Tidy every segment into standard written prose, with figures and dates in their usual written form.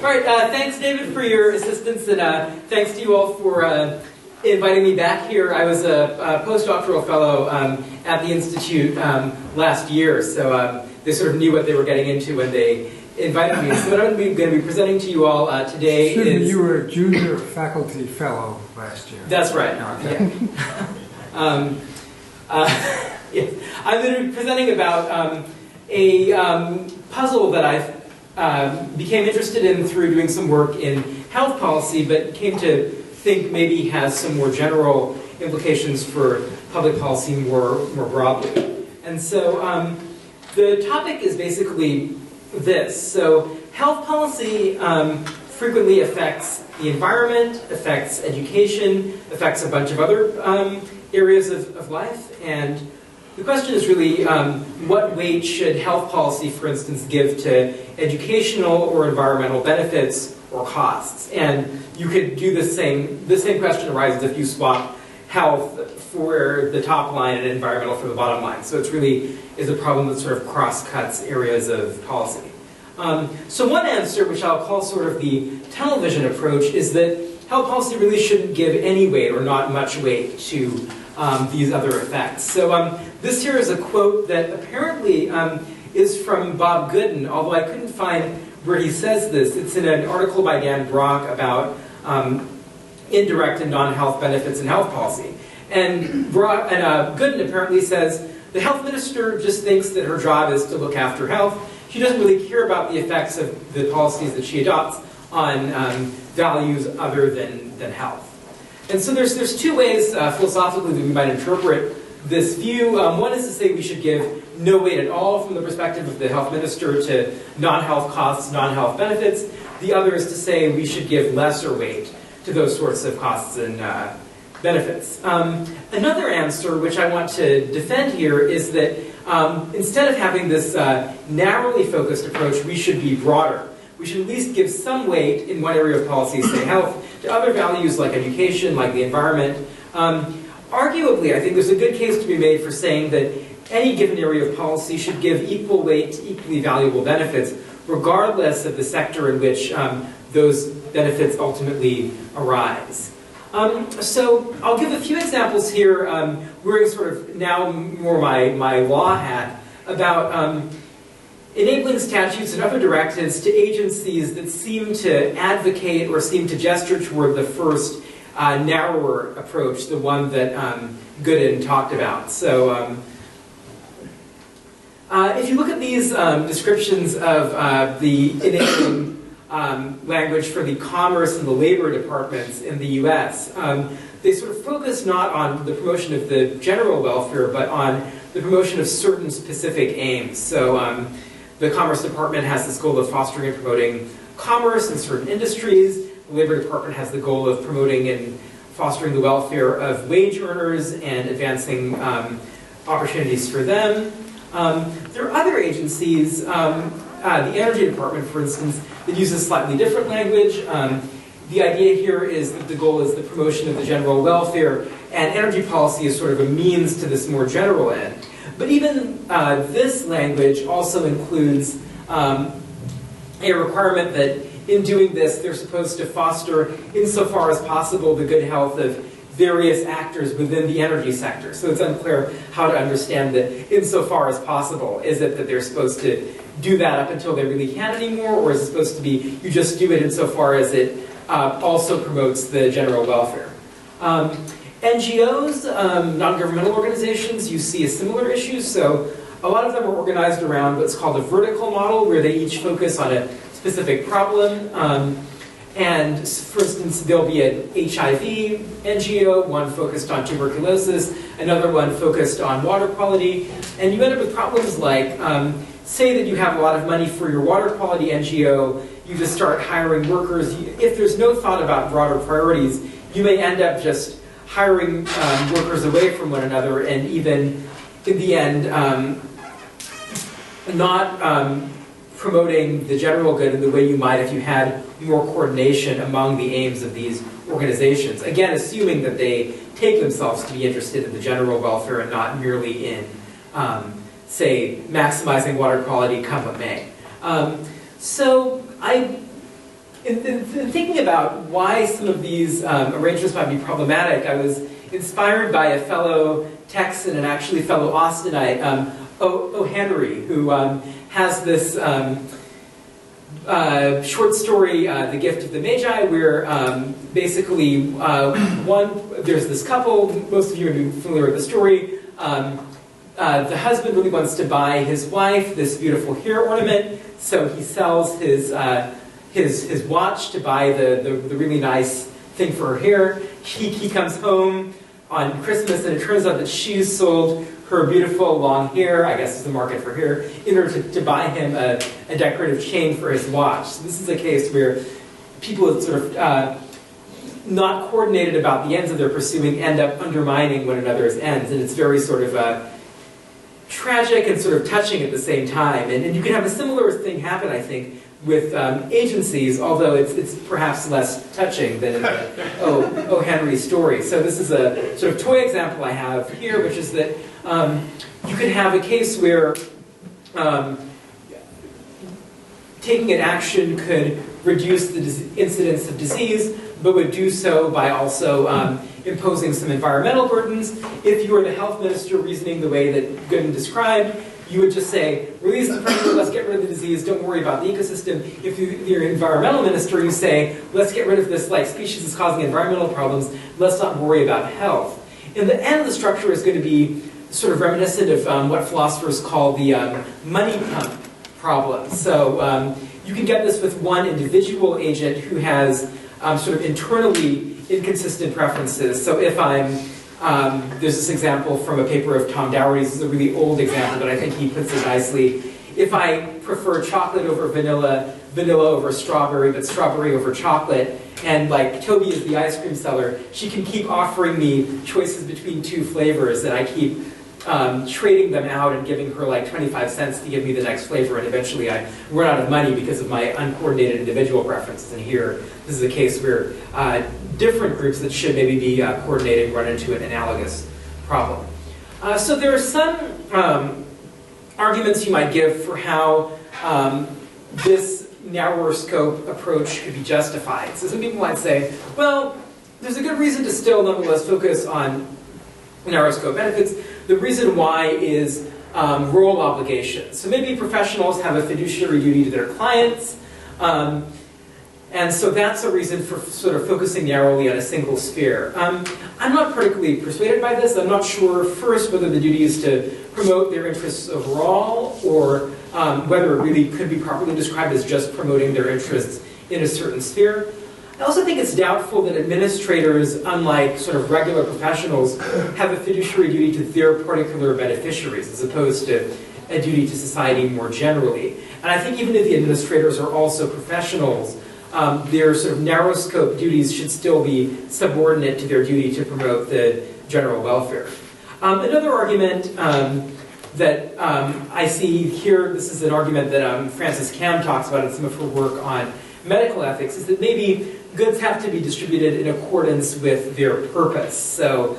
All right, thanks, David, for your assistance, and thanks to you all for inviting me back here. I was a postdoctoral fellow at the Institute last year, so they sort of knew what they were getting into when they invited me. So what I'm going to be presenting to you all today is... You were a junior faculty fellow last year. That's right. Okay. Yeah. Yeah. I'm going to be presenting about a puzzle that I became interested in through doing some work in health policy, but came to think maybe has some more general implications for public policy more broadly. And so the topic is basically this. So health policy frequently affects the environment, affects education, affects a bunch of other areas of life, and the question is really what weight should health policy, for instance, give to educational or environmental benefits or costs? And you could do the same question arises if you swap health for the top line and environmental for the bottom line. So it's really is a problem that sort of cross-cuts areas of policy. So one answer, which I'll call sort of the tunnel vision approach, is that health policy really shouldn't give any weight or not much weight to these other effects. So this here is a quote that apparently is from Bob Gooden, although I couldn't find where he says this. It's in an article by Dan Brock about indirect and non-health benefits in health policy. And Gooden apparently says, the health minister just thinks that her job is to look after health. She doesn't really care about the effects of the policies that she adopts on values other than health. And so there's two ways philosophically that we might interpret this view. One is to say we should give no weight at all from the perspective of the health minister to non-health costs, non-health benefits. The other is to say we should give lesser weight to those sorts of costs and benefits. Another answer, which I want to defend here, is that instead of having this narrowly focused approach, we should be broader. We should at least give some weight in one area of policy, say health, to other values like education, like the environment. Arguably, I think there's a good case to be made for saying that any given area of policy should give equal weight to equally valuable benefits, regardless of the sector in which those benefits ultimately arise. So I'll give a few examples here, wearing sort of now more my law hat, about enabling statutes and other directives to agencies that seem to advocate or seem to gesture toward the first narrower approach, the one that Gooden talked about. So if you look at these descriptions of the enabling language for the commerce and the labor departments in the US, they sort of focus not on the promotion of the general welfare, but on the promotion of certain specific aims. So the Commerce Department has this goal of fostering and promoting commerce in certain industries. The Labor Department has the goal of promoting and fostering the welfare of wage earners and advancing opportunities for them. There are other agencies, the Energy Department, for instance, that uses slightly different language. The idea here is that the goal is the promotion of the general welfare, and energy policy is sort of a means to this more general end. But even this language also includes a requirement that in doing this, they're supposed to foster, insofar as possible, the good health of various actors within the energy sector. So it's unclear how to understand that insofar as possible. Is it that they're supposed to do that up until they really can't anymore, or is it supposed to be you just do it insofar as it also promotes the general welfare? NGOs, non-governmental organizations, you see a similar issue. So a lot of them are organized around what's called a vertical model, where they each focus on a specific problem. And for instance, there'll be an HIV NGO, one focused on tuberculosis, another one focused on water quality. And you end up with problems like, say that you have a lot of money for your water quality NGO, you just start hiring workers. If there's no thought about broader priorities, you may end up just hiring workers away from one another, and even in the end, not promoting the general good in the way you might if you had more coordination among the aims of these organizations. Again, assuming that they take themselves to be interested in the general welfare and not merely in, say, maximizing water quality come what may. So I in thinking about why some of these arrangements might be problematic, I was inspired by a fellow Texan and actually fellow Austinite, O. Henry, who has this short story, The Gift of the Magi, where basically there's this couple, most of you are familiar with the story. The husband really wants to buy his wife this beautiful hair ornament, so he sells his watch to buy the really nice thing for her hair. He comes home on Christmas, and it turns out that she's sold her beautiful long hair, I guess is the market for hair, in order to buy him a decorative chain for his watch. So this is a case where people sort of not coordinated about the ends that they're pursuing end up undermining one another's ends, and it's very sort of tragic and sort of touching at the same time. And you can have a similar thing happen, I think, with agencies, although it's perhaps less touching than in the O. Henry story. So this is a sort of toy example I have here, which is that you could have a case where taking an action could reduce the incidence of disease, but would do so by also imposing some environmental burdens. If you were the health minister reasoning the way that Govind described, you would just say, release the predator, let's get rid of the disease, don't worry about the ecosystem. If you're an environmental minister, you say, let's get rid of this species that's causing environmental problems, let's not worry about health. In the end, the structure is going to be sort of reminiscent of what philosophers call the money pump problem. So you can get this with one individual agent who has sort of internally inconsistent preferences. So if there's this example from a paper of Tom Dougherty's. This is a really old example, but I think he puts it nicely. If I prefer chocolate over vanilla, vanilla over strawberry, but strawberry over chocolate, and like Toby is the ice cream seller, she can keep offering me choices between two flavors, and I keep trading them out and giving her like 25 cents to give me the next flavor, and eventually I run out of money because of my uncoordinated individual preferences. And here, this is a case where different groups that should maybe be coordinated run into an analogous problem. So there are some arguments you might give for how this narrower scope approach could be justified. So some people might say, well, there's a good reason to still nonetheless focus on narrow scope benefits. The reason why is role obligations. So maybe professionals have a fiduciary duty to their clients, and so that's a reason for sort of focusing narrowly on a single sphere. I'm not particularly persuaded by this. I'm not sure, first, whether the duty is to promote their interests overall, or whether it really could be properly described as just promoting their interests in a certain sphere. I also think it's doubtful that administrators, unlike sort of regular professionals, have a fiduciary duty to their particular beneficiaries, as opposed to a duty to society more generally. And I think even if the administrators are also professionals, their sort of narrow scope duties should still be subordinate to their duty to promote the general welfare. Another argument that I see here, this is an argument that Frances Cam talks about in some of her work on medical ethics, is that maybe goods have to be distributed in accordance with their purpose. So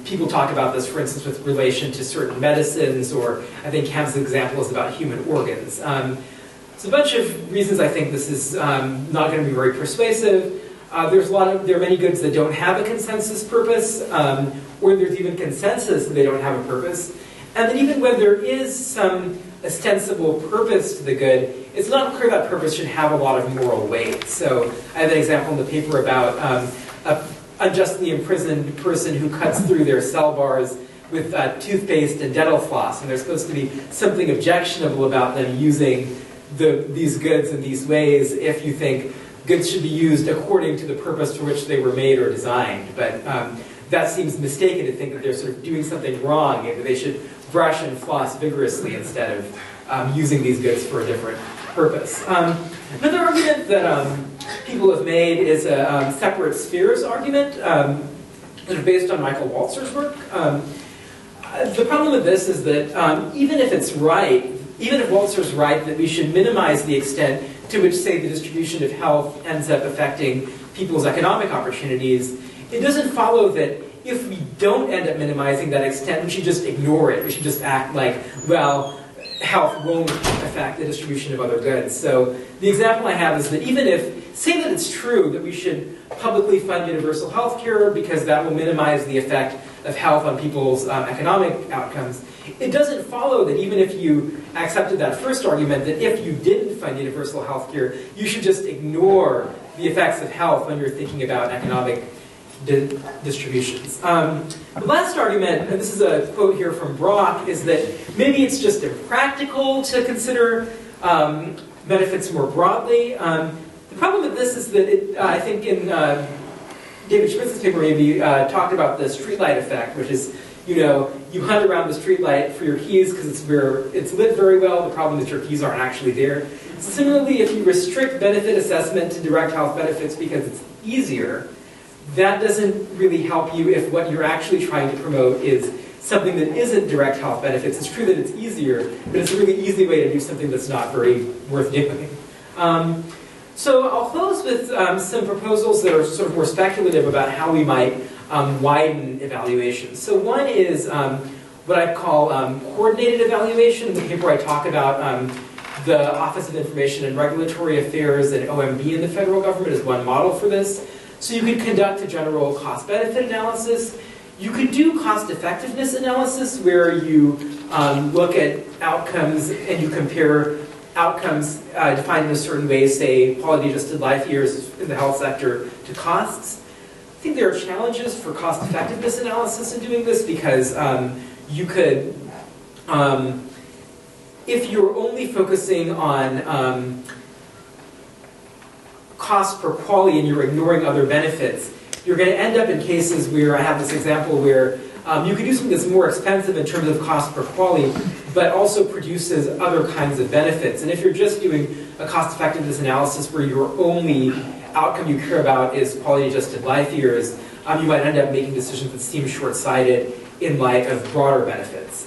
people talk about this, for instance, with relation to certain medicines, or I think Cam's example is about human organs. So a bunch of reasons I think this is not going to be very persuasive. There are many goods that don't have a consensus purpose, or there's even consensus that they don't have a purpose. And then even when there is some ostensible purpose to the good, it's not clear that purpose should have a lot of moral weight. So I have an example in the paper about an unjustly imprisoned person who cuts through their cell bars with toothpaste and dental floss, and there's supposed to be something objectionable about them using these goods in these ways if you think goods should be used according to the purpose for which they were made or designed. But that seems mistaken to think that they're sort of doing something wrong, and that they should brush and floss vigorously instead of using these goods for a different purpose. Another argument that people have made is a separate spheres argument that is based on Michael Walzer's work. The problem with this is that even if it's right, even if Walzer's right that we should minimize the extent to which, say, the distribution of health ends up affecting people's economic opportunities, it doesn't follow that if we don't end up minimizing that extent, we should just ignore it. We should just act like, well, health won't affect the distribution of other goods. So the example I have is that even if, say that it's true that we should publicly fund universal health care because that will minimize the effect of health on people's economic outcomes, it doesn't follow that even if you accepted that first argument, that if you didn't fund universal health care, you should just ignore the effects of health when you're thinking about economic distributions. The last argument, and this is a quote here from Brock, is that maybe it's just impractical to consider benefits more broadly. The problem with this is that I think in David Schmitz's paper maybe talked about the streetlight effect, which is, you know, you hunt around the streetlight for your keys because it's lit very well. The problem is your keys aren't actually there. Similarly, if you restrict benefit assessment to direct health benefits because it's easier, that doesn't really help you if what you're actually trying to promote is something that isn't direct health benefits. It's true that it's easier, but it's a really easy way to do something that's not very worth doing. So I'll close with some proposals that are sort of more speculative about how we might widen evaluation. So one is what I call coordinated evaluation. In the paper I talk about the Office of Information and Regulatory Affairs and OMB in the federal government as one model for this. So you could conduct a general cost-benefit analysis. You could do cost-effectiveness analysis where you look at outcomes and you compare outcomes defined in a certain way, say quality-adjusted life years in the health sector, to costs. I think there are challenges for cost-effectiveness analysis in doing this because you could, if you're only focusing on cost per quality and you're ignoring other benefits, you're going to end up in cases where, I have this example where you could do something that's more expensive in terms of cost per quality, but also produces other kinds of benefits. And if you're just doing a cost-effectiveness analysis where your only outcome you care about is quality-adjusted life years, you might end up making decisions that seem short-sighted in light of broader benefits.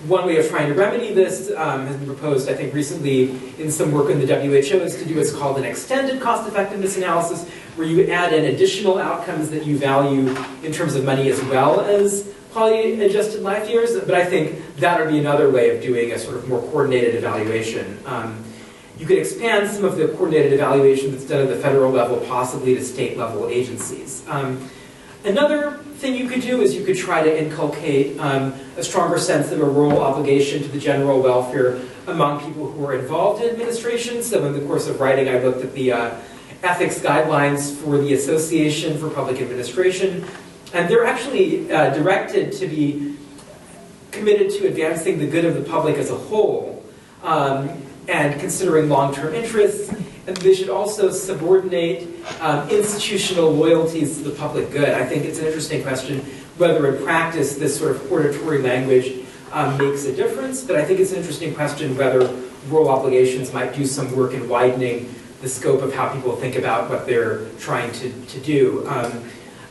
One way of trying to remedy this has been proposed, I think, recently in some work in the WHO, is to do what's called an extended cost-effectiveness analysis, where you add in additional outcomes that you value in terms of money as well as quality-adjusted life years. But I think that would be another way of doing a sort of more coordinated evaluation. You could expand some of the coordinated evaluation that's done at the federal level, possibly to state-level agencies. Another thing you could do is you could try to inculcate a stronger sense of a role obligation to the general welfare among people who are involved in administration. So in the course of writing, I looked at the ethics guidelines for the Association for Public Administration, and they're actually directed to be committed to advancing the good of the public as a whole and considering long-term interests. And they should also subordinate institutional loyalties to the public good. I think it's an interesting question whether in practice this sort of hortatory language makes a difference, but I think it's an interesting question whether role obligations might do some work in widening the scope of how people think about what they're trying to do.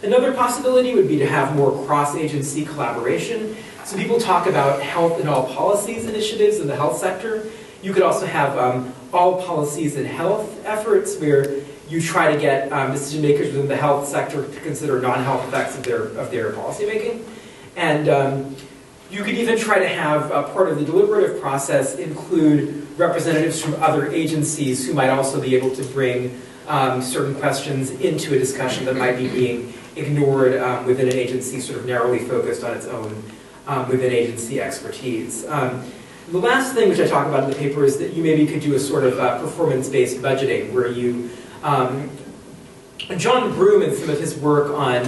Another possibility would be to have more cross-agency collaboration. So people talk about health in all policies initiatives in the health sector. You could also have all policies in health efforts where you try to get decision makers within the health sector to consider non-health effects of their policy making. And you could even try to have part of the deliberative process include representatives from other agencies who might also be able to bring certain questions into a discussion that might be being ignored within an agency sort of narrowly focused on its own within agency expertise. The last thing which I talk about in the paper is that you maybe could do a sort of performance-based budgeting where you, John Broome in some of his work on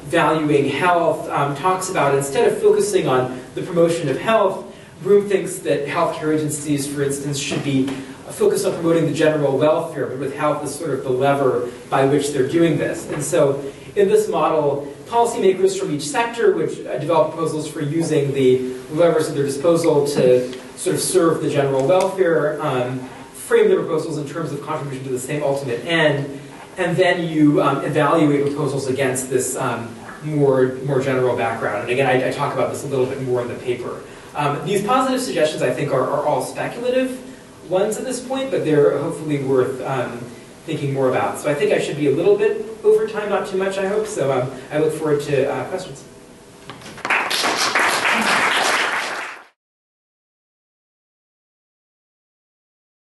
valuing health talks about, instead of focusing on the promotion of health, Broome thinks that healthcare agencies, for instance, should be focused on promoting the general welfare, but with health as sort of the lever by which they're doing this. And so in this model, policymakers from each sector would develop proposals for using the levers at their disposal to sort of serve the general welfare, frame the proposals in terms of contribution to the same ultimate end, and then you evaluate proposals against this more general background. And again, I talk about this a little bit more in the paper. These positive suggestions, I think, are all speculative ones at this point, but they're hopefully worth thinking more about. So I think I should be a little bit over time, not too much, I hope. So I look forward to questions.